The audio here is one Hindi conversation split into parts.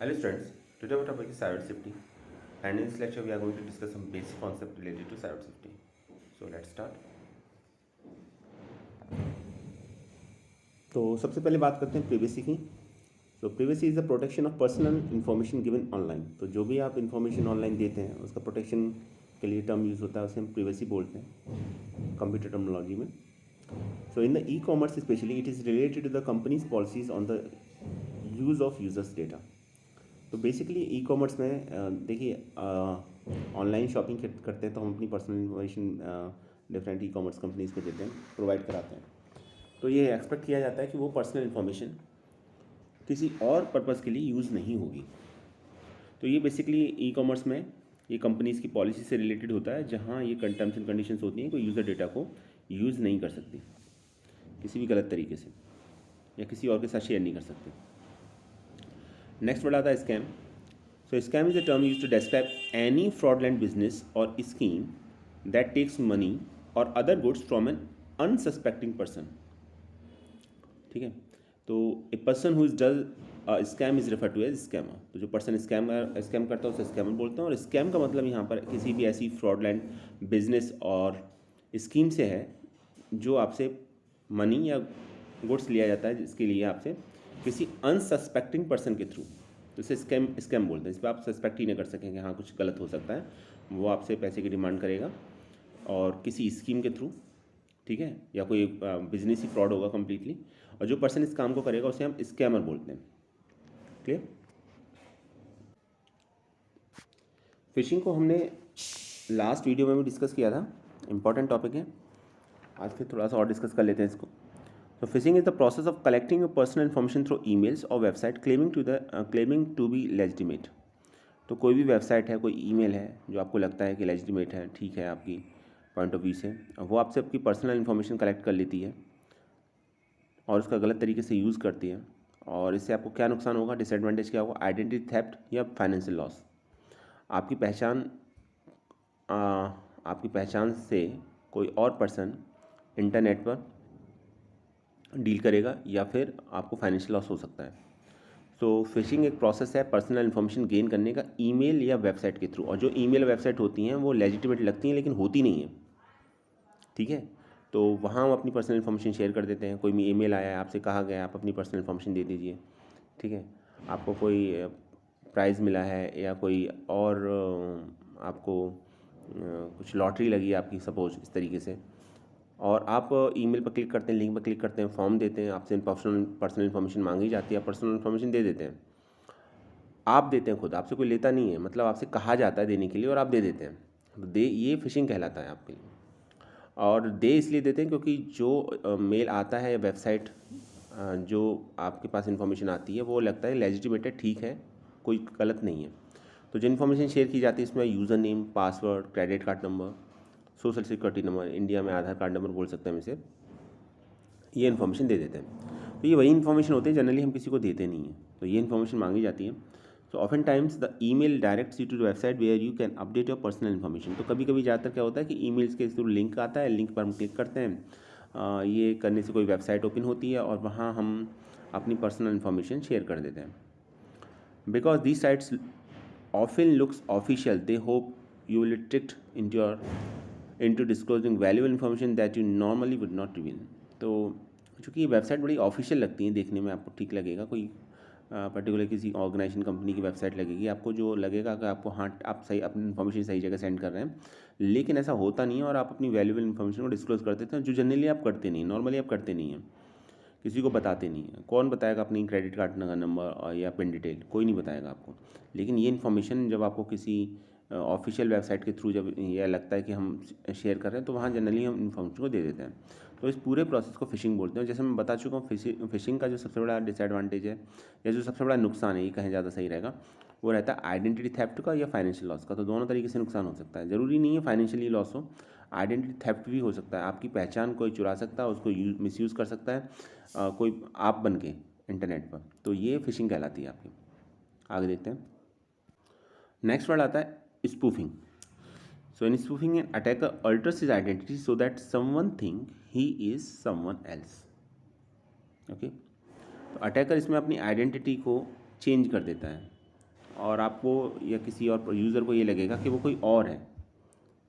Hello students, today our topic is cyber safety, and in this lecture we are going to discuss some basic concept related to cyber safety. So let's start. तो सबसे पहले बात करते हैं प्रिवेसी की। तो privacy is the protection of personal information given online. तो जो भी आप इन्फॉर्मेशन ऑनलाइन देते हैं उसका प्रोटेक्शन के लिए टर्म यूज़ होता है, उसे हम प्रिवेसी बोलते हैं कंप्यूटर टर्मिनोलॉजी में। So in the e commerce specially it is related to the companies policies on the use of users data. तो बेसिकली ई कॉमर्स में देखिए ऑनलाइन शॉपिंग करते हैं तो हम अपनी personal information different e commerce companies को देते हैं, प्रोवाइड कराते हैं। तो ये एक्सपेक्ट किया जाता है कि वो पर्सनल इन्फॉर्मेशन किसी और पर्पज़ के लिए यूज़ नहीं होगी। तो ये बेसिकली ई कॉमर्स में ये कंपनीज़ की पॉलिसी से रिलेटेड होता है, जहाँ ये टर्म्स एंड कंडीशंस होती हैं कोई यूज़र डेटा को यूज़ नहीं कर सकती किसी भी गलत तरीके से, या किसी और के साथ शेयर नहीं कर सकते। नेक्स्ट वर्ड आता है scam. So scam is a term use to describe any fraudulent business और स्कीम दैट टेक्स मनी और other goods from an unsuspecting person. ठीक है, तो a person who is does scam is refer to as scammer. तो जो पर्सन स्कैम करता है उसे स्कैमर बोलते हैं। और स्कैम का मतलब यहाँ पर किसी भी ऐसी फ्रॉडलेंट बिजनेस और स्कीम से है जो आपसे मनी या गुड्स लिया जाता है, जिसके लिए आपसे किसी अनसस्पेक्टिंग पर्सन के थ्रू, तो इसे स्कैम बोलते हैं। इस पर आप सस्पेक्ट ही नहीं कर सकेंगे हाँ कुछ गलत हो सकता है, वो आपसे पैसे की डिमांड करेगा और किसी स्कीम के थ्रू, ठीक है, या कोई बिजनेस ही फ्रॉड होगा कम्प्लीटली। और जो पर्सन इस काम को करेगा उसे हम स्कैमर बोलते हैं। क्लियर। फिशिंग को हमने लास्ट वीडियो में भी डिस्कस किया था, इंपॉर्टेंट टॉपिक है। आज फिर थोड़ा सा और डिस्कस कर लेते हैं इसको। So phishing is the process of collecting your personal information through emails or website claiming to be legitimate। तो कोई भी वेबसाइट है, कोई ईमेल है जो आपको लगता है कि लेजिटिमेट है, ठीक है आपकी पॉइंट ऑफ व्यू से, वो आपसे आपकी पर्सनल इन्फॉर्मेशन कलेक्ट कर लेती है और उसका गलत तरीके से यूज़ करती है। और इससे आपको क्या नुकसान होगा, डिसएडवांटेज क्या होगा, आइडेंटिटी थेफ्ट या फाइनेंशियल लॉस। आपकी पहचान से कोई और पर्सन इंटरनेट पर डील करेगा या फिर आपको फाइनेंशियल लॉस हो सकता है। तो फिशिंग एक प्रोसेस है पर्सनल इन्फॉर्मेशन गेन करने का ईमेल या वेबसाइट के थ्रू। और जो ईमेल वेबसाइट होती हैं वो लेजिटिमेट लगती हैं लेकिन होती नहीं है, ठीक है। तो वहाँ हम अपनी पर्सनल इन्फॉर्मेशन शेयर कर देते हैं। कोई भी ईमेल आया है, आपसे कहा गया आप अपनी पर्सनल इन्फॉर्मेशन दे दीजिए, ठीक है। आपको कोई प्राइज़ मिला है या कोई और आपको कुछ लॉटरी लगी है आपकी, सपोज इस तरीके से, और आप ईमेल पर क्लिक करते हैं, लिंक पर क्लिक करते हैं, फॉर्म देते हैं, आपसे पर्सनल इन्फॉर्मेशन मांगी जाती है, आप पर्सनल इन्फॉर्मेशन दे देते हैं। आप देते हैं खुद, आपसे कोई लेता नहीं है, मतलब आपसे कहा जाता है देने के लिए और आप दे देते हैं। तो ये फिशिंग कहलाता है आपके लिए। और दे इसलिए देते हैं क्योंकि जो मेल आता है या वेबसाइट जो आपके पास इन्फॉर्मेशन आती है वो लगता है लेजिटिमेटेड, ठीक है, कोई गलत नहीं है। तो जो इन्फॉर्मेशन शेयर की जाती है इसमें user name, password, credit card number, social security number, India में आधार कार्ड नंबर बोल सकते हैं हम इसे, ये इन्फॉर्मेशन दे देते हैं। तो ये वही इन्फॉर्मेशन होती है, जनरली हम किसी को देते नहीं हैं, तो ये इन्फॉर्मेशन मांगी जाती है। So often times the email directs you to the website where you can update your personal information. तो कभी कभी ज़्यादातर क्या होता है कि ईमेल्स के थ्रू लिंक आता है, लिंक पर हम क्लिक करते हैं, ये करने से कोई वेबसाइट ओपन होती है और वहाँ हम अपनी पर्सनल इन्फॉर्मेशन शेयर कर देते हैं। Because these sites often looks official, they hope you will tricked into disclosing valuable information that you normally would not reveal। तो चूँकि ये वेबसाइट बड़ी ऑफिशियल लगती है, देखने में आपको ठीक लगेगा, कोई पर्टिकुलर किसी ऑर्गेनाइजेशन कंपनी की वेबसाइट लगेगी, आपको जो लगेगा कि आपको हाँ आप सही अपनी इन्फॉर्मेशन सही जगह सेंड कर रहे हैं, लेकिन ऐसा होता नहीं है और आप अपनी वैल्यूबल इन्फॉर्मेशन को डिस्क्लोज कर देते हैं, जो जनरली आप करते नहीं, नॉर्मली आप करते नहीं हैं, किसी को बताते नहीं है। कौन बताएगा अपनी क्रेडिट कार्ड का नंबर या पिन डिटेल, कोई नहीं बताएगा आपको। लेकिन ये इन्फॉर्मेशन जब आपको किसी ऑफिशियल वेबसाइट के थ्रू जब यह लगता है कि हम शेयर कर रहे हैं, तो वहाँ जनरली हम इन्फॉर्मेशन को दे देते हैं। तो इस पूरे प्रोसेस को फिशिंग बोलते हैं। जैसे मैं बता चुका हूँ, फिशिंग का जो सबसे बड़ा डिसएडवांटेज है या जो सबसे बड़ा नुकसान है, ये कहें ज़्यादा सही रहेगा, वो रहता है आइडेंटिटी थेफ्ट का या फाइनेंशियल लॉस का। तो दोनों तरीके से नुकसान हो सकता है, ज़रूरी नहीं है फाइनेंशियली लॉस हो, आइडेंटिटी थेफ्ट भी हो सकता है। आपकी पहचान कोई चुरा सकता है, उसको मिसयूज़ कर सकता है कोई आप बन के इंटरनेट पर। तो ये फिशिंग कहलाती है आपकी। आगे देखते हैं। नेक्स्ट वर्ड आता है spoofing. So in spoofing an attacker altars his identity so that someone think he is someone else. Okay, तो अटैकर इसमें अपनी आइडेंटिटी को चेंज कर देता है, और आपको या किसी और यूज़र को ये लगेगा कि वो कोई और है,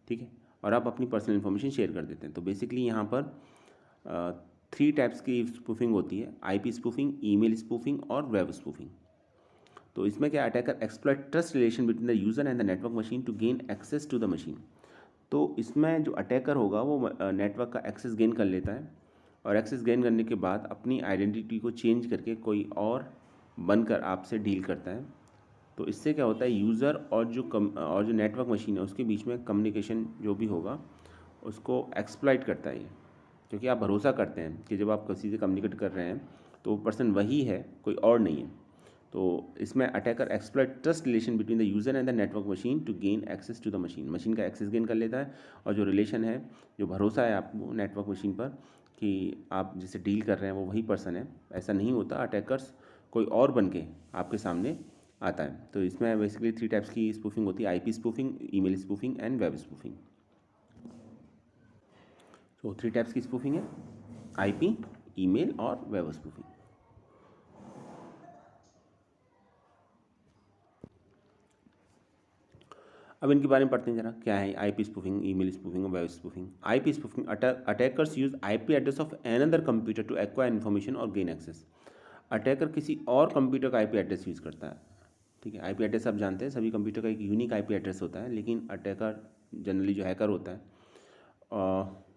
ठीक है, और आप अपनी पर्सनल इन्फॉर्मेशन शेयर कर देते हैं। तो बेसिकली यहाँ पर 3 टाइप्स की स्पूफिंग होती है, IP स्पूफिंग, ईमेल स्पूफिंग और वेब स्पूफिंग। तो इसमें क्या, attacker exploit trust relation between the user and the network machine to gain access to the machine. तो इसमें जो अटैकर होगा वो नेटवर्क का एक्सेस गेन कर लेता है, और एक्सेस गेन करने के बाद अपनी आइडेंटिटी को चेंज करके कोई और बनकर आपसे डील करता है। तो इससे क्या होता है, यूज़र और जो नेटवर्क मशीन है उसके बीच में कम्युनिकेशन जो भी होगा उसको एक्सप्लॉइट करता है ये, क्योंकि आप भरोसा करते हैं कि जब आप किसी से कम्युनिकेट कर रहे हैं तो वो पर्सन वही है, कोई और नहीं है। तो इसमें attacker exploit trust relation between the user and the network machine to gain access to the machine. Machine का एक्सेस गेन कर लेता है, और जो रिलेशन है, जो भरोसा है आपको नेटवर्क मशीन पर कि आप जिससे डील कर रहे हैं वो वही पर्सन है, ऐसा नहीं होता। अटैकर्स कोई और बन के आपके सामने आता है। तो इसमें बेसिकली 3 टाइप्स की स्पूफिंग होती है, IP spoofing, email spoofing and web spoofing. तो 3 टाइप्स की स्पूफिंग है, IP, ईमेल और वेब स्पूफिंग। अब इनके बारे में पढ़ते हैं जरा, क्या है IP स्पूफिंग, ईमेल स्पूफिंग और web spoofing. IP spoofing, attackers use IP address of another computer to acquire information और गेन एक्सेस। अटैकर किसी और कंप्यूटर का IP एड्रेस यूज़ करता है, ठीक है। IP एड्रेस आप जानते हैं, सभी कंप्यूटर का एक यूनिक IP एड्रेस होता है, लेकिन अटैकर जनरली जो हैकर होता है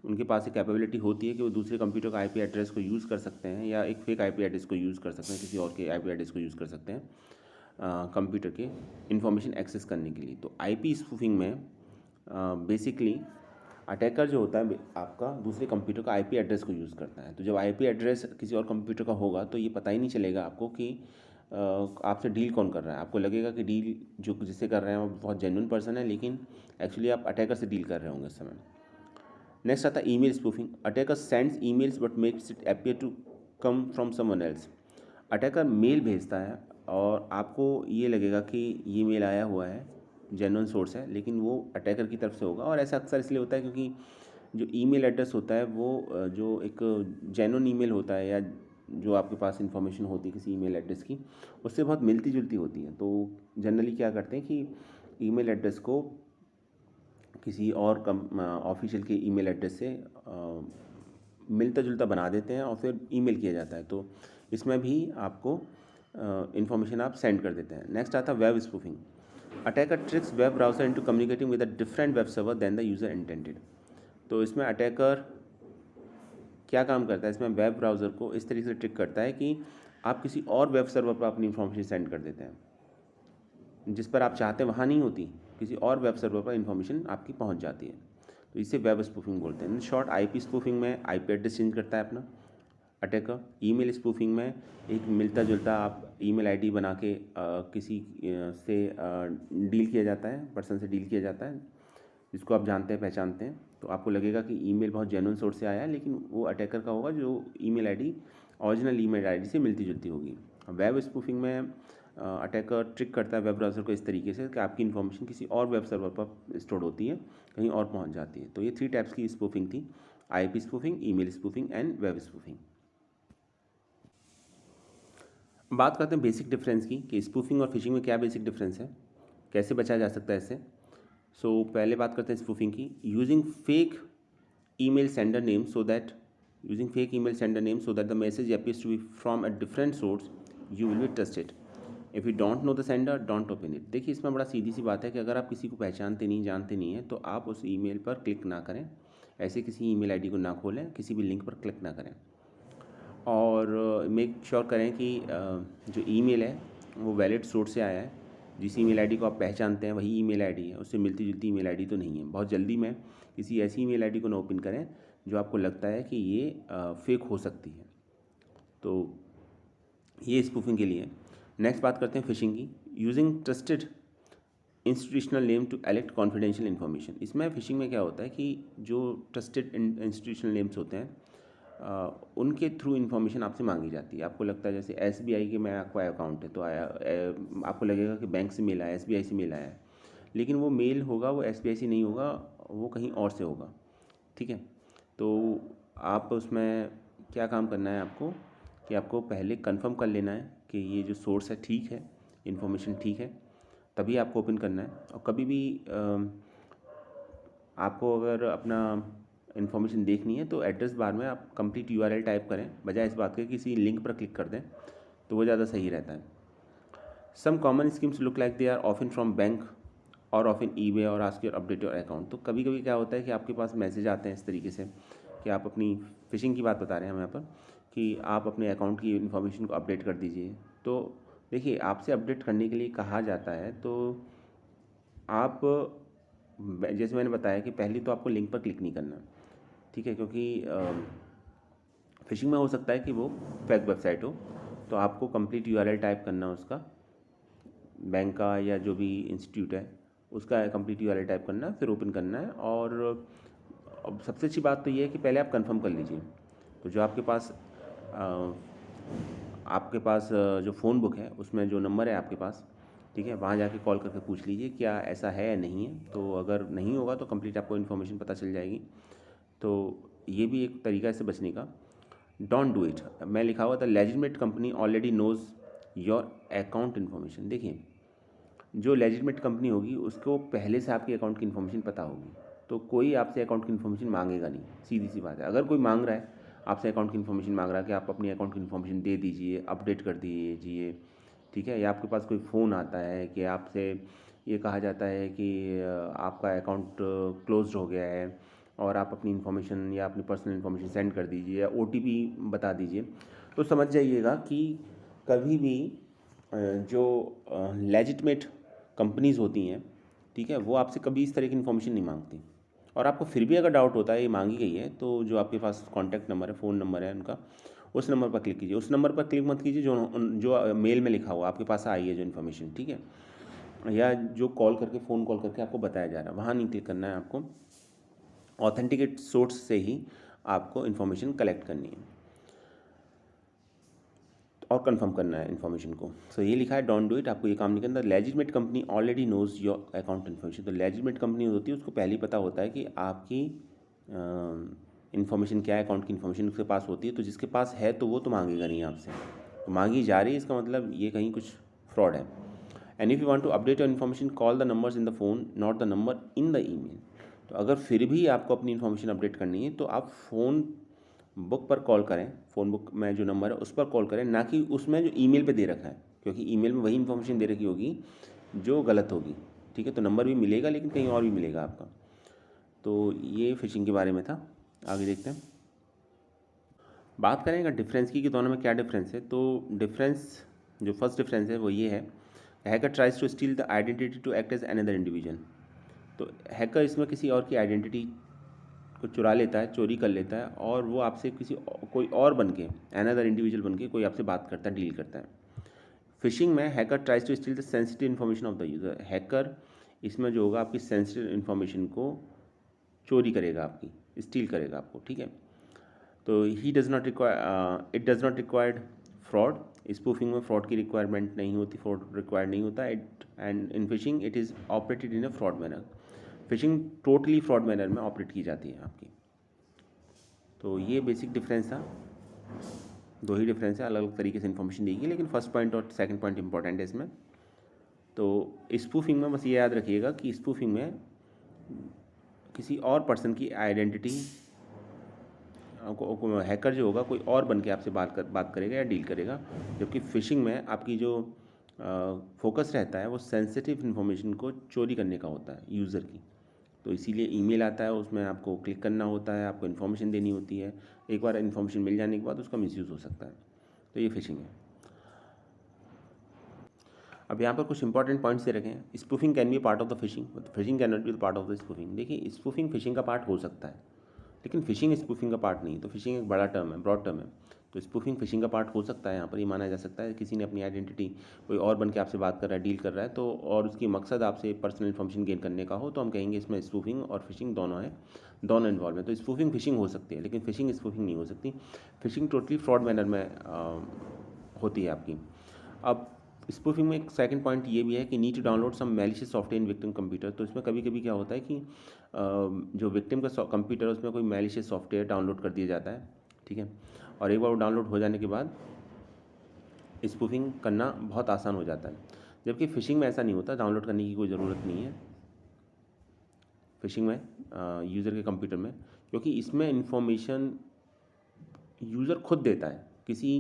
उनके पास एक कैपेबिलिटी होती है कि वो दूसरे कंप्यूटर का IP एड्रेस को यूज़ कर सकते हैं, या एक फेक IP एड्रेस को यूज़ कर सकते हैं, किसी और के IP एड्रेस को यूज़ कर सकते हैं कंप्यूटर के इंफॉर्मेशन एक्सेस करने के लिए। तो IP स्पूफिंग में बेसिकली अटैकर जो होता है आपका दूसरे कंप्यूटर का IP एड्रेस को यूज़ करता है। तो जब IP एड्रेस किसी और कंप्यूटर का होगा तो ये पता ही नहीं चलेगा आपको कि आपसे डील कौन कर रहा है। आपको लगेगा कि डील जो जिससे कर रहे हैं वो बहुत जेन्युइन पर्सन है, लेकिन एक्चुअली आप अटैकर से डील कर रहे होंगे उस समय। नेक्स्ट आता है email spoofing. Attacker sends emails but makes it appear to come from someone else. Attacker mail भेजता है और आपको ये लगेगा कि ये मेल आया हुआ है, जेन्युइन सोर्स है, लेकिन वो अटैकर की तरफ से होगा। और ऐसा अक्सर इसलिए होता है क्योंकि जो ईमेल एड्रेस होता है वो जो एक जेन्युइन ईमेल होता है, या जो आपके पास इन्फॉर्मेशन होती है किसी ईमेल एड्रेस की, उससे बहुत मिलती जुलती होती है। तो जनरली क्या करते हैं कि ईमेल एड्रेस को किसी और ऑफिशियल के ईमेल एड्रेस से मिलता जुलता बना देते हैं और फिर ईमेल किया जाता है। तो इसमें भी आपको इन्फॉर्मेशन आप सेंड कर देते हैं। नेक्स्ट आता है web spoofing. Attacker tricks web browser into communicating with a different web server then the user intended. तो इसमें अटैकर क्या काम करता है, इसमें वेब ब्राउज़र को इस तरीके से ट्रिक करता है कि आप किसी और वेब सर्वर पर अपनी इन्फॉर्मेशन सेंड कर देते हैं, जिस पर आप चाहते हैं वहाँ नहीं होती, किसी और वेब सर्वर पर इन्फॉर्मेशन आपकी पहुँच जाती है। तो इसे वेब स्पूफिंग बोलते हैं। इन शॉर्ट IP स्पूफिंग में IP एड्रेस चेंज करता है अपना अटैकर। ईमेल स्पूफिंग में एक मिलता जुलता आप ईमेल ID बना के किसी से डील किया जाता है, पर्सन से डील किया जाता है जिसको आप जानते हैं, पहचानते हैं। तो आपको लगेगा कि ईमेल बहुत जेन्युइन सोर्स से आया है, लेकिन वो अटैकर का होगा जो email ID original email ID से मिलती जुलती होगी। वेब स्पूफिंग में अटैकर ट्रिक करता है वेब ब्राउज़र को इस तरीके से कि आपकी इन्फॉर्मेशन किसी और वेब सर्वर पर स्टोर होती है, कहीं और पहुंच जाती है। तो ये 3 टाइप्स की स्पूफिंग थी, IP spoofing, email spoofing and web spoofing. बात करते हैं बेसिक डिफरेंस की कि स्पूफिंग और फिशिंग में क्या बेसिक डिफरेंस है, कैसे बचा जा सकता है इससे। सो पहले बात करते हैं स्पूफिंग की। Using fake email sender name so that the message appears to be from a different source, you will be trusted. If you don't know the sender, don't open it. देखिए इसमें बड़ा सीधी सी बात है कि अगर आप किसी को पहचानते नहीं, जानते नहीं हैं, तो आप उस ईमेल पर क्लिक ना करें, ऐसे किसी ईमेल आईडी को ना खोलें, किसी भी लिंक पर क्लिक ना करें, और मेक श्योर करें कि जो ईमेल है वो वैलिड सोर्स से आया है। जिस ईमेल आईडी को आप पहचानते हैं वही ईमेल आईडी है, उससे मिलती जुलती ईमेल आईडी तो नहीं है। बहुत जल्दी में किसी ऐसी ईमेल आईडी को ना ओपन करें जो आपको लगता है कि ये फेक हो सकती है। तो ये स्पूफिंग के लिए। नेक्स्ट बात करते हैं फिशिंग की। Using trusted institutional name to collect confidential information. इसमें फिशिंग में क्या होता है कि जो ट्रस्टेड इंस्टीट्यूशनल नेम्स होते हैं उनके थ्रू इन्फॉर्मेशन आपसे मांगी जाती है। आपको लगता है जैसे SBI के में आपका अकाउंट है, तो आपको लगेगा कि बैंक से मेल आया, SBI से मेल आया है, लेकिन वो मेल होगा वो SBI से नहीं होगा, वो कहीं और से होगा, ठीक है। तो आप उसमें क्या काम करना है आपको कि आपको पहले कंफर्म कर लेना है कि ये जो सोर्स है ठीक है, इन्फॉर्मेशन ठीक है, तभी आपको ओपन करना है। और कभी भी आपको अगर अपना इन्फॉर्मेशन देखनी है तो एड्रेस बार में आप कंप्लीट URL टाइप करें, बजाय इस बात के किसी लिंक पर क्लिक कर दें, तो वो ज़्यादा सही रहता है। Some common schemes look like they are often from bank और ऑफन ईबे और ask your update your account. तो कभी कभी क्या होता है कि आपके पास मैसेज आते हैं इस तरीके से कि आप अपनी फिशिंग की बात बता रहे हैं हम यहाँ पर, कि आप अपने अकाउंट की इन्फॉर्मेशन को अपडेट कर दीजिए। तो देखिए, आपसे अपडेट करने के लिए कहा जाता है, तो आप जैसे मैंने बताया कि पहले तो आपको लिंक पर क्लिक नहीं करना, ठीक है, क्योंकि फिशिंग में हो सकता है कि वो फेक वेबसाइट हो। तो आपको कंप्लीट URL टाइप करना उसका, बैंक का या जो भी इंस्टीट्यूट है उसका कंप्लीट URL टाइप करना, फिर ओपन करना है। और अब सबसे अच्छी बात तो ये है कि पहले आप कंफर्म कर लीजिए। तो जो आपके पास जो फ़ोन बुक है उसमें जो नंबर है आपके पास, ठीक है, वहाँ जाके कॉल करके पूछ लीजिए क्या ऐसा है या नहीं है। तो अगर नहीं होगा तो कंप्लीट आपको इन्फॉर्मेशन पता चल जाएगी। तो ये भी एक तरीका इससे बचने का। Don't do it. मैं लिखा हुआ था legitimate company already knows your account information. देखिए, जो लेजिटिमेट कंपनी होगी उसको पहले से आपके अकाउंट की इन्फॉर्मेशन पता होगी, तो कोई आपसे अकाउंट की इन्फॉर्मेशन मांगेगा नहीं, सीधी सी बात है। अगर कोई मांग रहा है आपसे अकाउंट की इन्फॉर्मेशन मांग रहा है कि आप अपनी अकाउंट की इन्फॉर्मेशन दे दीजिए, अपडेट कर दीजिए, ठीक है, या आपके पास कोई फ़ोन आता है कि आपसे ये कहा जाता है कि आपका अकाउंट क्लोज हो गया है और आप अपनी इन्फॉर्मेशन या अपनी पर्सनल इन्फॉर्मेशन सेंड कर दीजिए या OTP बता दीजिए, तो समझ जाइएगा कि कभी भी जो लेजिटिमेट कंपनीज़ होती हैं, ठीक है, वो आपसे कभी इस तरह की इन्फॉर्मेशन नहीं मांगती। और आपको फिर भी अगर डाउट होता है ये मांगी गई है, तो जो आपके पास कॉन्टैक्ट नंबर है, फ़ोन नंबर है उनका, उस नंबर पर क्लिक कीजिए। उस नंबर पर क्लिक मत कीजिए जो मेल में लिखा हुआ आपके पास आई है जो इन्फॉर्मेशन, ठीक है, या जो फ़ोन कॉल करके आपको बताया जा रहा है, वहाँ नहीं क्लिक करना है आपको। ऑथेंटिकेट सोर्स से ही आपको इन्फॉर्मेशन कलेक्ट करनी है और कंफर्म करना है इन्फॉर्मेशन को। सो ये लिखा है डोंट डू इट, आपको ये काम नहीं करना। Legitimate company already knows your account information. तो लेजिटिमेट कंपनी होती है उसको पहले ही पता होता है कि आपकी इन्फॉर्मेशन क्या है, अकाउंट की इन्फॉर्मेशन उसके पास होती है। तो जिसके पास है तो वो तो मांगेगा नहीं आपसे, तो मांगी जा रही है, इसका मतलब ये कहीं कुछ फ्रॉड है। And if you want to update your information call the numbers in the phone not the number in the email. तो अगर फिर भी आपको अपनी इन्फॉर्मेशन अपडेट करनी है तो आप फ़ोन बुक पर कॉल करें, फ़ोन बुक में जो नंबर है उस पर कॉल करें, ना कि उसमें जो ईमेल पे दे रखा है, क्योंकि ईमेल में वही इन्फॉर्मेशन दे रखी होगी जो गलत होगी, ठीक है। तो नंबर भी मिलेगा लेकिन कहीं और भी मिलेगा आपका। तो ये फ़िशिंग के बारे में था। आगे देखते हैं, बात करेंगे डिफरेंस की कि दोनों में क्या डिफरेंस है। तो डिफरेंस, जो फर्स्ट डिफरेंस है वो ये है, hacker tries to steal the identity to act as another individual. तो हैकर इसमें किसी और की आइडेंटिटी को चुरा लेता है, चोरी कर लेता है, और वो आपसे कोई और बन के, अनदर इंडिविजुअल बन के कोई आपसे बात करता है, डील करता है। फिशिंग में hacker tries to steal the sensitive information of the user. Hacker इसमें जो होगा आपकी सेंसिटिव इन्फॉर्मेशन को चोरी करेगा, आपकी स्टील करेगा आपको, ठीक है। तो it does not required fraud. Spoofing में फ्रॉड की रिक्वायरमेंट नहीं होती, फ्रॉड रिक्वायर्ड नहीं होता। And in phishing it is operated in a fraud manner. Fishing totally fraud manner में ऑपरेट की जाती है आपकी। तो ये बेसिक डिफरेंस था, दो ही डिफरेंस है, अलग अलग तरीके से इन्फॉर्मेशन देगी, लेकिन फर्स्ट पॉइंट और सेकंड पॉइंट इंपॉर्टेंट है इसमें। तो स्पूफिंग में बस ये याद रखिएगा कि स्पूफिंग में किसी और पर्सन की आइडेंटिटी, हैकर जो होगा कोई और बन के आपसे बात करेगा या डील करेगा, जबकि फिशिंग में आपकी जो फोकस रहता है वो सेंसिटिव इन्फॉर्मेशन को चोरी करने का होता है यूज़र की। तो इसीलिए ईमेल आता है, उसमें आपको क्लिक करना होता है, आपको इन्फॉर्मेशन देनी होती है। एक बार इन्फॉर्मेशन मिल जाने के बाद उसका मिसयूज़ हो सकता है। तो ये फिशिंग है। अब यहाँ पर कुछ इंपॉर्टेंट पॉइंट्स दे रखे हैं। Spoofing can be part of the fishing, fishing can not be part of the spoofing. देखिए, स्पूफिंग फिशिंग का पार्ट हो सकता है, लेकिन फिशिंग स्पूफिंग का पार्ट नहीं। तो फिशिंग एक बड़ा टर्म है, ब्रॉड टर्म है। तो स्पूफिंग फिशिंग का पार्ट हो सकता है। यहाँ पर ये माना जा सकता है किसी ने अपनी आइडेंटिटी, कोई और बन के आपसे बात कर रहा है, डील कर रहा है, तो और उसकी मकसद आपसे पर्सनल इन्फॉर्मेशन गेन करने का हो, तो हम कहेंगे इसमें स्पूफिंग और फिशिंग दोनों है, दोनों इन्वॉल्व है। तो स्पूफिंग फिशिंग हो सकती है, लेकिन फिशिंग स्पूफिंग नहीं हो सकती। फिशिंग टोटली फ्रॉड मैनर में होती है आपकी। अब स्पूफिंग में एक सेकंड पॉइंट ये भी है कि need to download some malicious software in victim computer. तो इसमें कभी कभी क्या होता है कि जो विक्टिम का कंप्यूटर है उसमें कोई मैलिशियस सॉफ्टवेयर डाउनलोड कर दिया जाता है, ठीक है। और एक बार वो डाउनलोड हो जाने के बाद स्पूफिंग करना बहुत आसान हो जाता है। जबकि फ़िशिंग में ऐसा नहीं होता, डाउनलोड करने की कोई ज़रूरत नहीं है फ़िशिंग में यूज़र के कंप्यूटर में, क्योंकि इसमें इंफॉर्मेशन यूज़र खुद देता है। किसी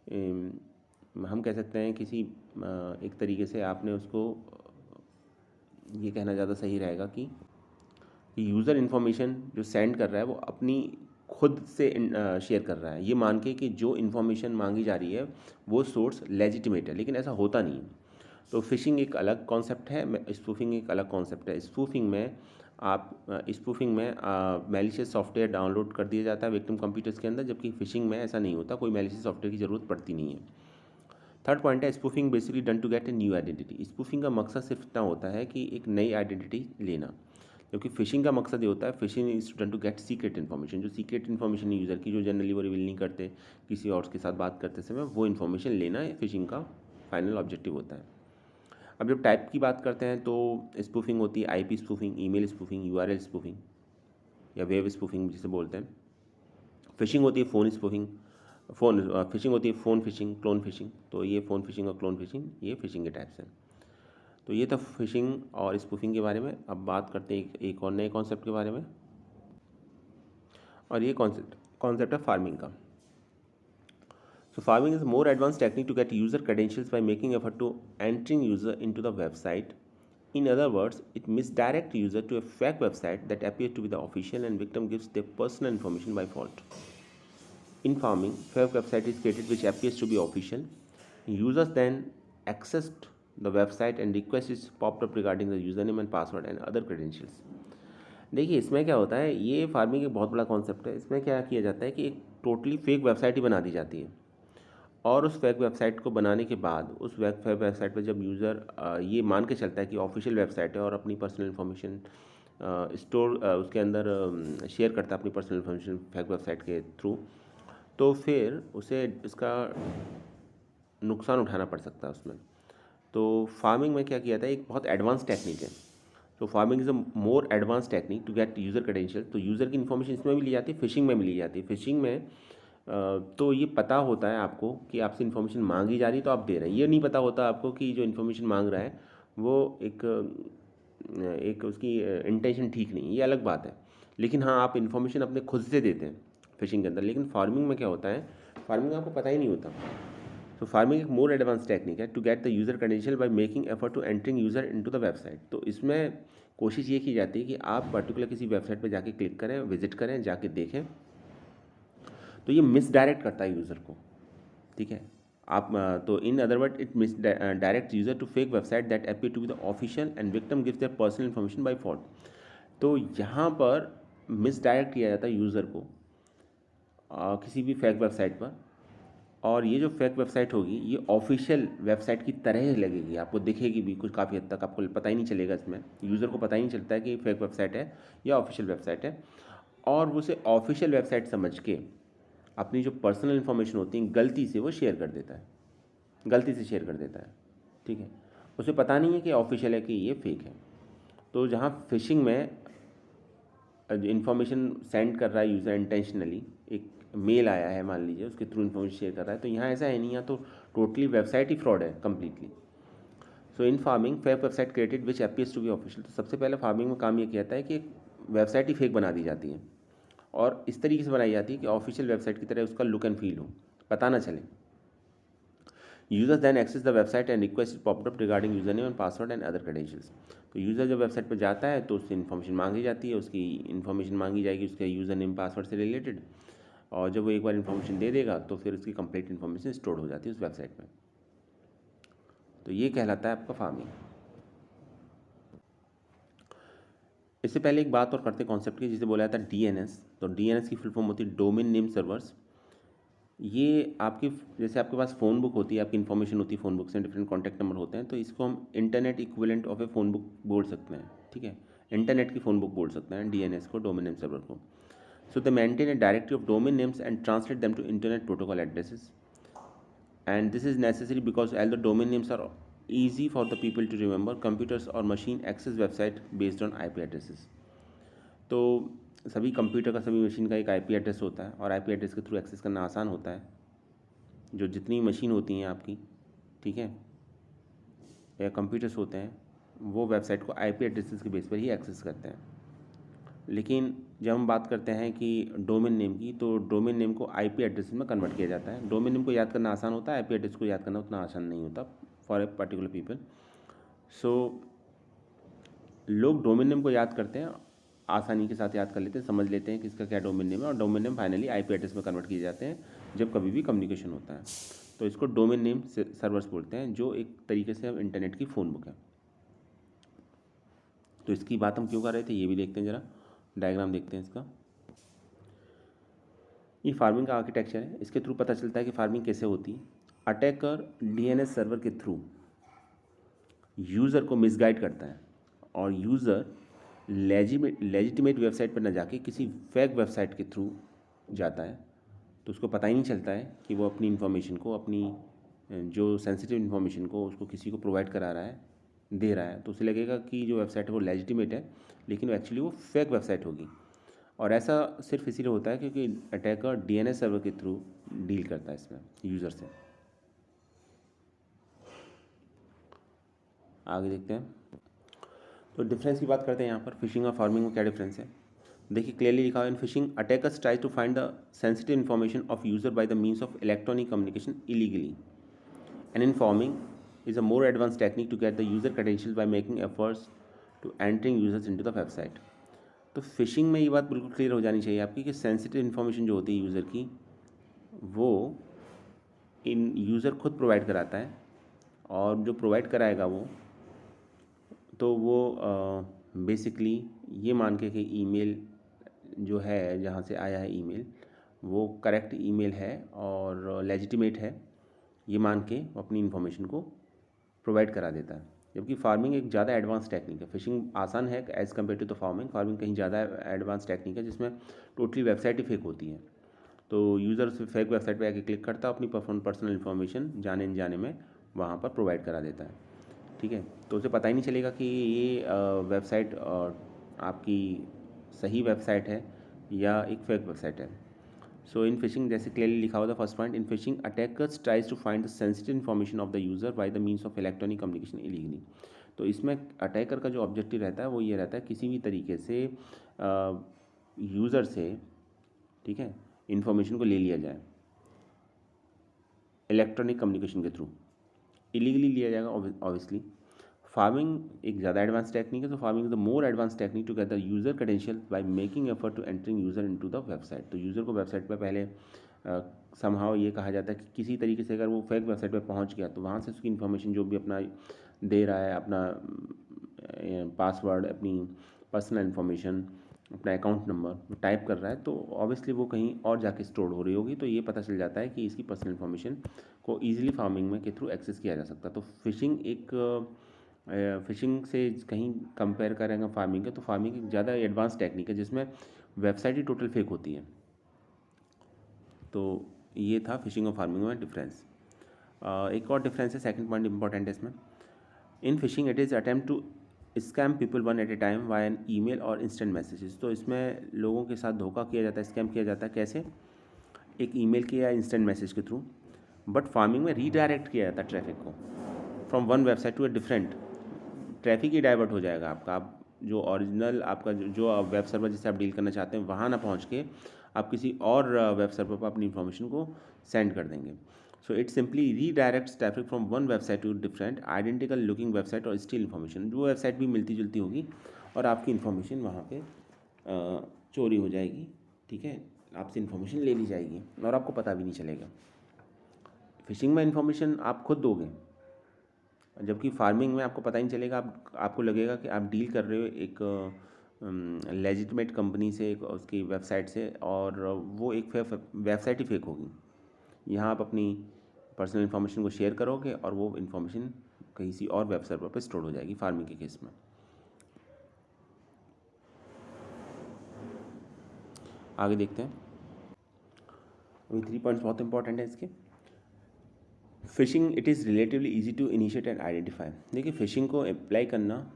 हम कह सकते हैं किसी एक तरीके से आपने उसको ये कहना ज़्यादा सही रहेगा कि यूज़र इन्फॉर्मेशन जो सेंड कर रहा है वो अपनी खुद से शेयर कर रहा है, ये मान के कि जो इन्फॉर्मेशन मांगी जा रही है वो सोर्स लेजिटिमेट है, लेकिन ऐसा होता नहीं है। तो फ़िशिंग एक अलग कॉन्सेप्ट है, स्पूफिंग एक अलग कॉन्सेप्ट है। स्पूफिंग में मैलिशियस सॉफ्टवेयर डाउनलोड कर दिया जाता है विक्टिम कंप्यूटर्स के अंदर, जबकि फ़िशिंग में ऐसा नहीं होता, कोई मैलिशियस सॉफ्टवेयर की ज़रूरत पड़ती नहीं है। थर्ड पॉइंट है spoofing basically done to get a new identity. Spoofing का मकसद सिर्फ इतना होता है कि एक नई आइडेंटिटी लेना, क्योंकि फ़िशिंग का मकसद ये होता है phishing is done to get secret information, जो सीक्रेट इन्फॉर्मेशन यूज़र की जो जनरली वो रिवील नहीं करते किसी और के साथ बात करते समय, वो इन्फॉर्मेशन लेना फ़िशिंग का फाइनल ऑब्जेक्टिव होता है। अब जब टाइप की बात करते हैं तो स्पूफिंग होती है IP spoofing, email spoofing, URL spoofing या वेब स्पूफिंग जिसे बोलते हैं। फ़िशिंग होती है फ़ोन स्पूफिंग, फ़िशिंग होती है फ़ोन फ़िशिंग, क्लोन फ़िशिंग। तो ये फ़ोन फ़िशिंग और क्लोन फ़िशिंग ये फ़िशिंग के टाइप्स हैं। तो ये था फ़िशिंग और स्पूफिंग के बारे में। अब बात करते हैं एक और नए कॉन्सेप्ट के बारे में, और ये कॉन्सेप्ट है फार्मिंग का। So farming is a more advanced technique to get user credentials by making effort to entering user into the website. In other words, it misdirects user to a fake website that appears to be the official and victim gives their personal information by fault. In farming, fake website is created which appears to be official. Users then access the website and request is popped up regarding the username and password and other credentials. देखिए इसमें क्या होता है, ये फार्मिंग एक बहुत बड़ा कॉन्सेप्ट है। इसमें क्या किया जाता है कि एक टोटली फेक वेबसाइट ही बना दी जाती है, और उस फेक वेबसाइट को बनाने के बाद उस फेक वेबसाइट पर जब यूज़र ये मान के चलता है कि ऑफिशियल वेबसाइट है और अपनी पर्सनल इन्फॉर्मेशन स्टोर उसके अंदर शेयर करता है अपनी पर्सनल इन्फॉर्मेशन फेक वेबसाइट के थ्रू, तो फिर उसे इसका नुकसान उठाना पड़ सकता है उसमें। तो फार्मिंग में क्या किया था, एक बहुत एडवांस टेक्निक है। तो pharming is a more advance technique to get user credential. तो यूज़र की इन्फॉर्मेशन इसमें भी ली जाती है, फिशिंग में भी ली जाती है। फिशिंग में तो ये पता होता है आपको कि आपसे इन्फॉर्मेशन मांगी जा रही है तो आप दे रहे हैं, ये नहीं पता होता आपको कि जो इन्फॉर्मेशन मांग रहा है वो एक उसकी इंटेंशन ठीक नहीं है, ये अलग बात है। लेकिन हाँ, आप इन्फॉर्मेशन अपने खुद से देते हैं फिशिंग के अंदर। लेकिन फार्मिंग में क्या होता है, फार्मिंग में आपको पता ही नहीं होता। तो फार्मिंग एक मोर एडवांस टेक्निक है to get the user credential by making effort to entering user into the website. तो इसमें कोशिश ये की जाती है कि आप पर्टिकुलर किसी वेबसाइट पर जाके क्लिक करें, विजिट करें, जाके देखें, तो ये मिसडायरेक्ट करता है यूज़र को, ठीक है। आप तो in other word it misdirect user to fake website that appear to be the official and victim gives their personal information by fault. तो यहाँ पर मिसडायरेक्ट किया जाता है यूज़र को किसी भी फेक वेबसाइट पर, और ये जो फेक वेबसाइट होगी ये ऑफिशियल वेबसाइट की तरह ही लगेगी, आपको दिखेगी भी कुछ काफ़ी हद तक, आपको पता ही नहीं चलेगा, इसमें यूज़र को पता ही नहीं चलता है कि फेक वेबसाइट है या ऑफिशियल वेबसाइट है, और वो उसे ऑफिशियल वेबसाइट समझ के अपनी जो पर्सनल इन्फॉर्मेशन होती है गलती से वो शेयर कर देता है, गलती से शेयर कर देता है, ठीक है। उसे पता नहीं है कि ऑफिशियल है कि ये फेक है। तो जहाँ फिशिंग में इन्फॉर्मेशन सेंड कर रहा है यूज़र इंटेंशनली, एक मेल आया है मान लीजिए, उसके थ्रू इन्फॉर्मेशन शेयर कर रहा है, तो यहाँ ऐसा है नहीं, यहाँ तो टोटली वेबसाइट ही फ्रॉड है completely. So in pharming fake website created which appears to be official. तो सबसे पहले फार्मिंग में काम ये किया जाता है कि एक वेबसाइट ही फेक बना दी जाती है, और इस तरीके से बनाई जाती है कि ऑफिशियल वेबसाइट की तरह उसका लुक एंड फील हो, पता ना चले। Users then access the website and request is popped up regarding user name and password and other credentials. तो यूज़र जब वेबसाइट पर जाता है तो उससे इन्फॉर्मेशन मांगी जाती है, उसकी इन्फॉर्मेशन मांगी जाएगी उसके यूज़र नेम पासवर्ड से रिलेटेड, और जब वो एक बार इन्फॉर्मेशन दे देगा तो फिर उसकी कंप्लीट इन्फॉर्मेशन स्टोर हो जाती है उस वेबसाइट में। तो ये कहलाता है आपका फार्मिंग। इससे पहले एक बात और करते कॉन्सेप्ट की, जिसे बोला जाता है डीएनएस। तो डीएनएस की फुल फॉर्म होती है डोमेन नेम सर्वर्स। ये आपकी जैसे आपके पास फ़ोन बुक होती है, आपकी इन्फॉर्मेशन होती है फ़ोन बुक से, डिफरेंट कॉन्टैक्ट नंबर होते हैं, तो इसको हम internet equivalent of A phone book बोल सकते हैं, ठीक है। इंटरनेट की फ़ोन बुक बोल सकते हैं डीएनएस को, डोमेन नेम सर्वर को। So they maintain a directory of domain names and translate them to internet protocol addresses, and this is necessary because although domain names are easy for the people to remember, computers or machine access website based on IP addresses। तो सभी कंप्यूटर का, सभी मशीन का एक IP एड्रेस होता है, और IP एड्रेस के थ्रू एक्सेस करना आसान होता है, जो जितनी मशीन होती हैं आपकी, ठीक है, या कंप्यूटर्स होते हैं वो वेबसाइट को आईपी एड्रेसेस के बेस पर ही एक्सेस करते हैं। लेकिन जब हम बात करते हैं कि डोमेन नेम की, तो डोमेन नेम को आईपी एड्रेस में कन्वर्ट किया जाता है। डोमेन नेम को याद करना आसान होता है, आईपी एड्रेस को याद करना उतना आसान नहीं होता फॉर ए पर्टिकुलर पीपल। सो लोग डोमेन नेम को याद करते हैं, आसानी के साथ याद कर लेते हैं, समझ लेते हैं कि इसका क्या डोमेन नेम है, और domain name finally IP address में कन्वर्ट किए जाते हैं जब कभी भी कम्युनिकेशन होता है। तो इसको डोमेन नेम सर्वर्स बोलते हैं, जो एक तरीके से अब इंटरनेट की फ़ोन बुक है। तो इसकी बात हम क्यों कर रहे थे ये भी देखते हैं, ज़रा डायग्राम देखते हैं इसका। ये फार्मिंग का आर्किटेक्चर है, इसके थ्रू पता चलता है कि फार्मिंग कैसे होती है। अटैकर डीएनएस सर्वर के थ्रू यूज़र को मिसगाइड करता है, और यूज़र लेजिटिमेट वेबसाइट पर न जाके किसी फेक वेबसाइट के थ्रू जाता है। तो उसको पता ही नहीं चलता है कि वो अपनी इन्फॉर्मेशन को, अपनी जो सेंसिटिव इन्फॉर्मेशन को उसको किसी को प्रोवाइड करा रहा है, दे रहा है। तो उसे लगेगा कि जो वेबसाइट है वो लेजिटिमेट है, लेकिन एक्चुअली वो फेक वेबसाइट होगी। और ऐसा सिर्फ इसीलिए होता है क्योंकि अटैकर डीएनएस सर्वर के थ्रू डील करता है इसमें यूज़र से। आगे देखते हैं, तो डिफरेंस की बात करते हैं यहाँ पर। फिशिंग और फार्मिंग में क्या डिफरेंस है, देखिए क्लियरली लिखा हुआ है। In phishing attackers try to find the sensitive information of user by the means of electronic communication illegally, and in pharming is a more advanced technique to get the user credentials by making efforts to entering users into the website। तो फिशिंग में ये बात बिल्कुल क्लियर हो जानी चाहिए आपकी कि सेंसिटिव इन्फॉर्मेशन जो होती है यूज़र की, वो इन यूज़र खुद प्रोवाइड कराता है, और जो प्रोवाइड कराएगा वो बेसिकली ये मान के कि ईमेल जो है, जहाँ से आया है ईमेल, वो करेक्ट ईमेल है और लेजिटिमेट है, ये मान के वो अपनी इन्फॉर्मेशन को प्रोवाइड करा देता है। जबकि फार्मिंग एक ज़्यादा एडवांस टेक्निक है। फिशिंग आसान है as compare to the pharming. Pharming कहीं ज़्यादा एडवांस टेक्निक है, जिसमें टोटली वेबसाइट ही फेक होती है। तो यूज़र उस फेक वेबसाइट पे आके क्लिक करता है, अपनी पर्सनल इन्फॉर्मेशन जाने अनजाने में वहाँ पर प्रोवाइड करा देता है। ठीक है, तो उसे पता ही नहीं चलेगा कि ये वेबसाइट आपकी सही वेबसाइट है या एक फेक वेबसाइट है। सो इन फिशिंग, जैसे क्लियरली लिखा हुआ था first point, in phishing attackers tries to find the sensitive information of the user by the means of electronic communication illegally. तो इसमें अटैकर का जो ऑब्जेक्टिव रहता है वो ये रहता है किसी भी तरीके से यूज़र से, ठीक है, इन्फॉर्मेशन को ले लिया जाए इलेक्ट्रॉनिक कम्युनिकेशन के थ्रू, इलीगली लिया जाएगा ऑब्वियसली। फार्मिंग एक ज़्यादा एडवांस टेक्निक है, तो pharming is the more advance technique to get the user credential by making effort to entering user into the website. तो यूज़र को वेबसाइट पर पहले समहाउ ये कहा जाता है कि किसी तरीके से अगर वो फेक वेबसाइट पर पहुंच गया तो वहाँ से उसकी इन्फॉर्मेशन जो भी अपना दे रहा है, अपना पासवर्ड, अपनी पर्सनल इन्फॉर्मेशन, अपना अकाउंट नंबर टाइप कर रहा है, तो ऑब्वियसली वो कहीं और जाके स्टोर हो रही होगी। तो ये पता चल जाता है कि इसकी पर्सनल इन्फॉर्मेशन को ईजिली फार्मिंग में के थ्रू एक्सेस किया जा सकता है। तो फिशिंग से कहीं कंपेयर करेंगे फार्मिंग के, तो फार्मिंग एक ज़्यादा एडवांस टेक्निक है जिसमें वेबसाइट ही टोटल फेक होती है। तो ये था फिशिंग और फार्मिंग में डिफरेंस। एक और डिफरेंस है, सेकंड पॉइंट इंपॉर्टेंट है इसमें। In phishing it is attempt to scam people one at a time via an email और इंस्टेंट मैसेजेस। तो इसमें लोगों के साथ धोखा किया जाता है, स्कैम किया जाता है। कैसे? एक ईमेल के या इंस्टेंट मैसेज के थ्रू। बट फार्मिंग में रीडायरेक्ट किया जाता है ट्रैफिक को from one website to a different. Traffic ही डाइवर्ट हो जाएगा आपका। आप जो ओरिजिनल आपका जो वेब सर्वर जिससे आप डील करना चाहते हैं वहाँ ना पहुँच के आप किसी और वेब सर्वर पर अपनी इन्फॉर्मेशन को सेंड कर देंगे। So it simply redirects traffic from one website to different identical looking website और स्टिल इन्फॉर्मेशन। वो वेबसाइट भी मिलती जुलती होगी और आपकी इन्फॉर्मेशन वहाँ पे चोरी हो जाएगी। ठीक है, आपसे इन्फॉर्मेशन ले ली जाएगी और आपको पता भी नहीं चलेगा। फिशिंग में इन्फॉर्मेशन आप खुद दोगे, जबकि फार्मिंग में आपको पता ही नहीं चलेगा। आपको लगेगा कि आप डील कर रहे हो एक लेजिटिमेट कंपनी से, एक उसकी वेबसाइट से, और वो एक वेबसाइट ही फेक होगी। यहाँ आप अपनी पर्सनल इन्फॉर्मेशन को शेयर करोगे और वो इन्फॉर्मेशन कहीं सी और वेब सर्वर पर स्टोर हो जाएगी फार्मिंग के केस में। आगे देखते हैं। अभी 3 पॉइंट्स बहुत इंपॉर्टेंट है इसके। Phishing it is relatively easy to initiate and identify. देखिए फिशिंग को अप्लाई करना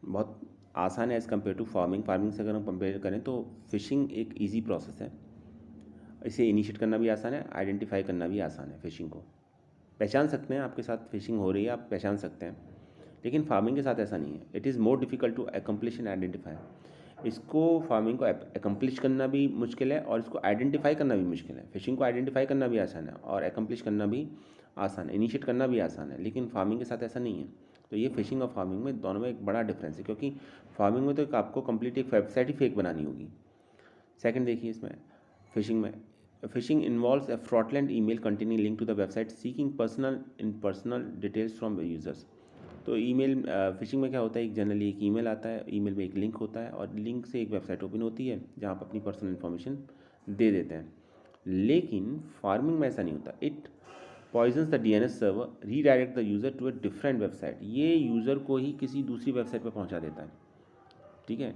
बहुत आसान है as compare to pharming. Pharming से अगर हम कंपेयर करें तो फिशिंग एक ईजी प्रोसेस है। इसे इनिशिएट करना भी आसान है, आइडेंटिफाई करना भी आसान है। फिशिंग को पहचान सकते हैं, आपके साथ फिशिंग हो रही है आप पहचान सकते हैं, लेकिन फार्मिंग के साथ ऐसा नहीं है। It is more difficult to accomplish and identify. इसको फार्मिंग को अकम्प्लिश करना भी मुश्किल है और इसको आइडेंटिफाई करना भी मुश्किल है। फिशिंग को आइडेंटिफाई करना भी आसान है और अकम्प्लिश करना भी आसान है, इनिशिएट करना भी आसान है, लेकिन फार्मिंग के साथ ऐसा नहीं है। तो ये फिशिंग और फार्मिंग में दोनों में एक बड़ा डिफरेंस है, क्योंकि फार्मिंग में तो एक आपको कंप्लीट एक वेबसाइट ही फेक बनानी होगी। सेकंड देखिए इसमें फिशिंग में, phishing involves a fraudulent email containing link to the website seeking personal details from users. तो ईमेल फिशिंग में क्या होता है, एक जनरली एक ईमेल आता है, ईमेल में एक लिंक होता है और लिंक से एक वेबसाइट ओपन होती है जहाँ आप अपनी पर्सनल इन्फॉर्मेशन दे देते हैं। लेकिन फार्मिंग में ऐसा नहीं होता। It poisons the DNS server, redirect the user to a different website. ये यूज़र को ही किसी दूसरी वेबसाइट पर पहुँचा देता है, ठीक है।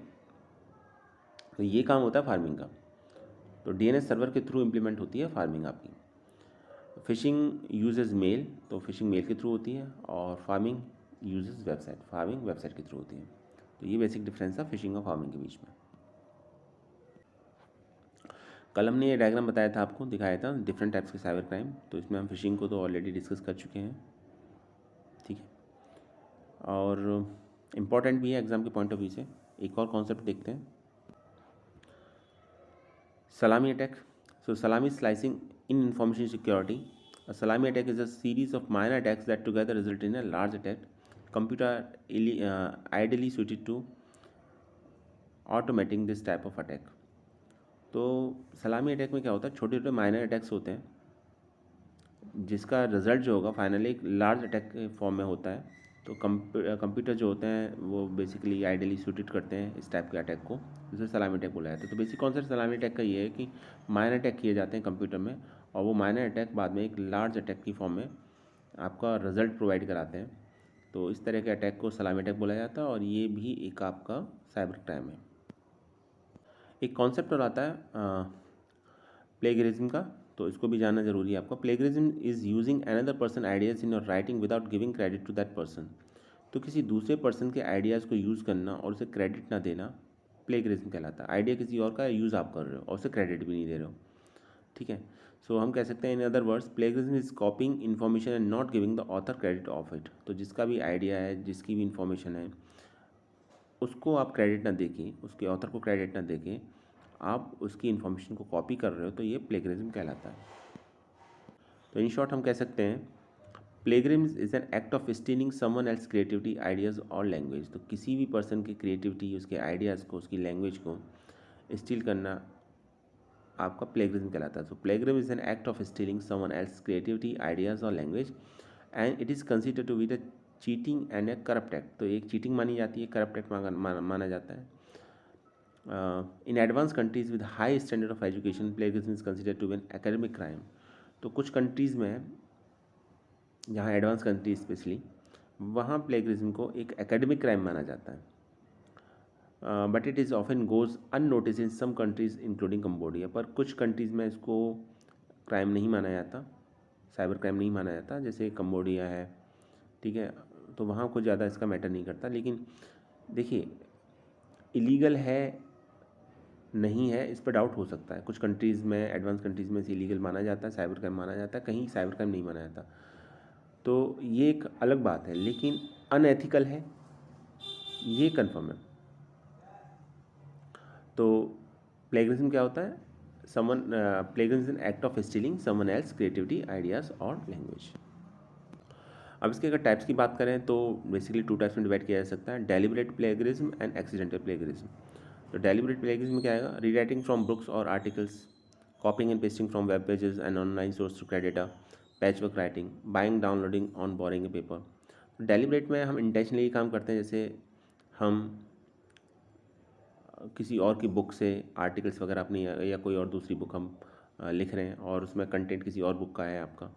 तो ये काम होता है फार्मिंग का। तो डीएनएस सर्वर के थ्रू इम्प्लीमेंट होती है फार्मिंग आपकी। फिशिंग यूजेस मेल, तो फिशिंग मेल के थ्रू होती है, और farming uses website, farming website के थ्रू होती है। तो ये बेसिक डिफरेंस है फिशिंग और फार्मिंग के बीच में। कल हमने ये डायग्राम बताया था, आपको दिखाया था डिफरेंट टाइप्स के साइबर क्राइम। तो इसमें हम फिशिंग को तो ऑलरेडी डिस्कस कर चुके हैं, ठीक है, और इम्पॉर्टेंट भी है एग्जाम के पॉइंट ऑफ व्यू से। एक और कॉन्सेप्ट देखते हैं, सलामी attack. So salami slicing in information security. A salami attack is a series of minor attacks that together result in a large attack. Computer ideally suited to automating this type of attack. तो सलामी अटैक में क्या होता है, छोटे छोटे माइनर अटैक्स होते हैं जिसका रिजल्ट जो होगा फाइनली एक लार्ज अटैक के फॉर्म में होता है। तो कंप्यूटर जो होते हैं वो बेसिकली आइडियली सूटेड करते हैं इस टाइप के अटैक को, जिसे सलामी अटैक बोला जाता है। तो बेसिक कॉन्सेप्ट सलामी अटैक का ये है कि माइनर अटैक किए जाते हैं कंप्यूटर में, और वो माइनर अटैक बाद में एक लार्ज अटैक की फॉर्म में आपका रिजल्ट प्रोवाइड कराते हैं। तो इस तरह के अटैक को सलामी अटैक बोला जाता है, और ये भी एक आपका साइबर क्राइम है। एक कॉन्सेप्ट और आता है प्लेगरिज्म का, तो इसको भी जानना जरूरी है आपको। Plagiarism is using another person ideas in your writing without giving credit to that person. तो किसी दूसरे पर्सन के आइडियाज़ को यूज़ करना और उसे क्रेडिट ना देना प्लेगरिज्म कहलाता है। आइडिया किसी और का यूज़ आप कर रहे हो और उसे क्रेडिट भी नहीं दे रहे हो, ठीक है। सो हम कह सकते हैं in other words, plagiarism is कॉपिंग information and not giving the author credit of it. तो जिसका भी आइडिया है, जिसकी भी इन्फॉर्मेशन है, उसको आप क्रेडिट ना देके, उसके ऑथर को क्रेडिट ना देके आप उसकी इन्फॉर्मेशन को कॉपी कर रहे हो, तो ये प्लेगरिज्म कहलाता है। तो इन शॉर्ट हम कह सकते हैं plagiarism is an act of stealing someone else creativity, ideas और लैंग्वेज। तो किसी भी पर्सन की क्रिएटिविटी, उसके आइडियाज़ को, उसकी लैंग्वेज को स्टील करना आपका प्लेगरिज्म कहलाता है। So plagiarism is an act of stealing someone else creativity, ideas और language, and it is considered to be the cheating and a corrupt act. तो एक चीटिंग मानी जाती है, करप्ट एक्ट माना जाता है। In advance countries with high standard of education plagiarism is considered to be an academic crime. तो कुछ कंट्रीज़ में, जहाँ एडवांस कंट्रीज स्पेशली, वहाँ प्लेगरिज्म को एक एकेडमिक क्राइम माना जाता है। But it is often goes unnoticed in some countries including Cambodia. पर कुछ कंट्रीज़ में इसको क्राइम नहीं माना जाता, साइबर क्राइम नहीं माना जाता, जैसे कम्बोडिया है, ठीक है। तो वहाँ कुछ ज़्यादा इसका मैटर नहीं करता। लेकिन देखिए, इलीगल है नहीं है इस पर डाउट हो सकता है। कुछ कंट्रीज़ में, एडवांस कंट्रीज़ में इसे इलीगल माना जाता है, साइबर क्राइम माना जाता है, कहीं साइबर क्राइम नहीं माना जाता। तो ये एक अलग बात है, लेकिन अनएथिकल है ये कंफर्म है। तो प्लेगरिज्म क्या होता है, plagiarism act of stealing someone else creativity, ideas और लैंग्वेज। अब इसके अगर टाइप्स की बात करें तो बेसिकली 2 टाइप्स में डिवाइड किया जा सकता है, deliberate plagiarism and accidental plagiarism. तो डेलिबरेट प्लेगरिज्म में क्या आएगा, रीराइटिंग फ्रॉम बुक्स और articles, copying and pasting from web pages and online source to create data, patchwork writing, buying downloading on borrowing a paper. Deliberate में हम इंटेंशनली काम करते हैं, जैसे हम किसी और की बुक से आर्टिकल्स वगैरह अपनी या कोई और दूसरी बुक हम लिख रहे हैं और उसमें कंटेंट किसी और बुक का है आपका,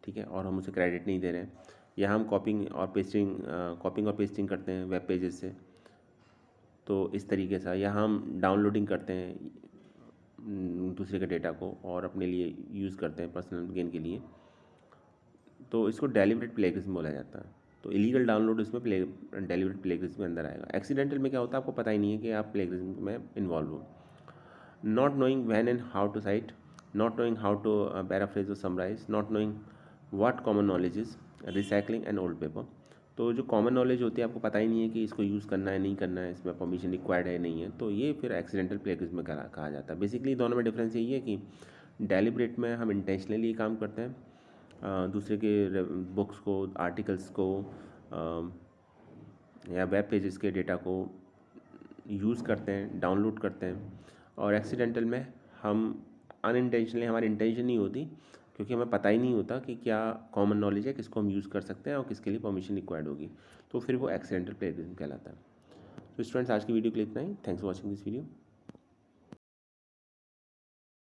ठीक है, और हम उसे क्रेडिट नहीं दे रहे हैं, या हम कॉपिंग और पेस्टिंग करते हैं वेब पेजेस से। तो इस तरीके से, या हम डाउनलोडिंग करते हैं दूसरे के डेटा को और अपने लिए यूज़ करते हैं पर्सनल गेन के लिए, तो इसको डेलिबरेट प्लेगरिज्म बोला जाता है। तो इलीगल डाउनलोड इसमें डेलिबरेट प्लेगरिज्म में अंदर आएगा। एक्सीडेंटल में क्या होता है, आपको पता ही नहीं है कि आप प्लेगरिज्म में इन्वॉल्व हो। Not knowing when and how to cite, not knowing how to paraphrase or summarize, not knowing what common knowledge is, recycling and old paper. तो जो कॉमन नॉलेज होती है आपको पता ही नहीं है कि इसको यूज़ करना है नहीं करना है, इसमें परमिशन रिक्वायर्ड है नहीं है, तो ये फिर एक्सीडेंटल प्लेगरिज्म में कहा जाता है। बेसिकली दोनों में डिफरेंस यही है कि डेलिब्रेट में हम इंटेंशनली काम करते हैं, दूसरे के बुक्स को, आर्टिकल्स को या वेब पेजेस के डेटा को यूज़ करते हैं, डाउनलोड करते हैं, और एक्सीडेंटल में हम अनइंटेंशनली, हमारी इंटेंशन नहीं होती क्योंकि हमें पता ही नहीं होता कि क्या कॉमन नॉलेज है, किसको हम यूज़ कर सकते हैं और किसके लिए परमिशन रिक्वायर्ड होगी, तो फिर वो एक्सीडेंटल प्लेगरिज्म कहलाता है। तो स्टूडेंट्स, आज की वीडियो के लिए इतना ही। Thanks for watching this video.